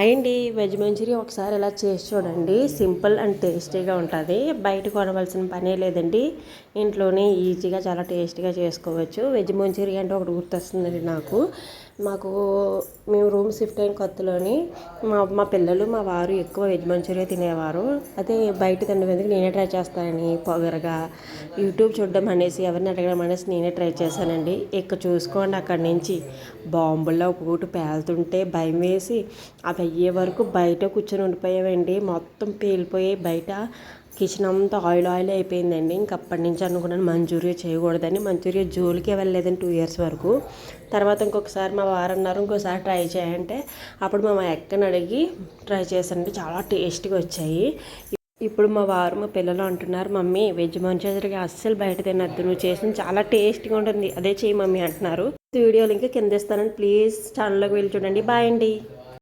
అండి veg Manchuria ఒకసారి ఇలా చేసి చూడండి. సింపుల్ అండ్ టేస్టీగా ఉంటుంది. బయట కొనవలసిన పనే లేదండి. ఇంట్లోనే ఈజీగా చాలా టేస్టీగా చేసుకోవచ్చు. వెజ్ మంచూరియా అంటే ఒకటి గుర్తొస్తుందండి నాకు. మేము రూమ్ షిఫ్ట్ అయిన కొత్తలోని మా పిల్లలు మా వారు ఎక్కువ వెజ్ మంచూరియా తినేవారు. అదే బయట తినడానికి నేనే ట్రై చేస్తానని పొగరగా యూట్యూబ్ చూడడం అనేసి ఎవరిని అడగడం అనేసి నేనే ట్రై చేశానండి. చూసుకోండి అక్కడి నుంచి బాంబుల్లో ఒకటి పేలుతుంటే భయం వేసి అవి అయ్యే వరకు బయట కూర్చొని ఉండిపోయామండి. మొత్తం పేలిపోయి బయట కిచెన్ అంతా ఆయిల్ అయిపోయిందండి. అప్పటి నుంచి అనుకున్నాను మంచూరియా చేయకూడదని. మంచూరియా జోలికే వెళ్ళలేదని 2 years వరకు. తర్వాత ఇంకొకసారి మా వారు అన్నారు ఇంకోసారి ట్రై చేయంటే అప్పుడు మా అక్కని అడిగి ట్రై చేశానండి. చాలా టేస్ట్గా వచ్చాయి. ఇప్పుడు మా వారు మా పిల్లలు అంటున్నారు, మమ్మీ వెజ్ మంచూరియా అస్సలు బయట తినద్దు, నువ్వు చేసింది చాలా టేస్ట్గా ఉంటుంది, అదే చేయి మమ్మీ అంటున్నారు. వీడియో లింక్ కింద ఇస్తానండి. ప్లీజ్ ఛానల్లోకి వెళ్ళి చూడండి. బాయ్ అండి.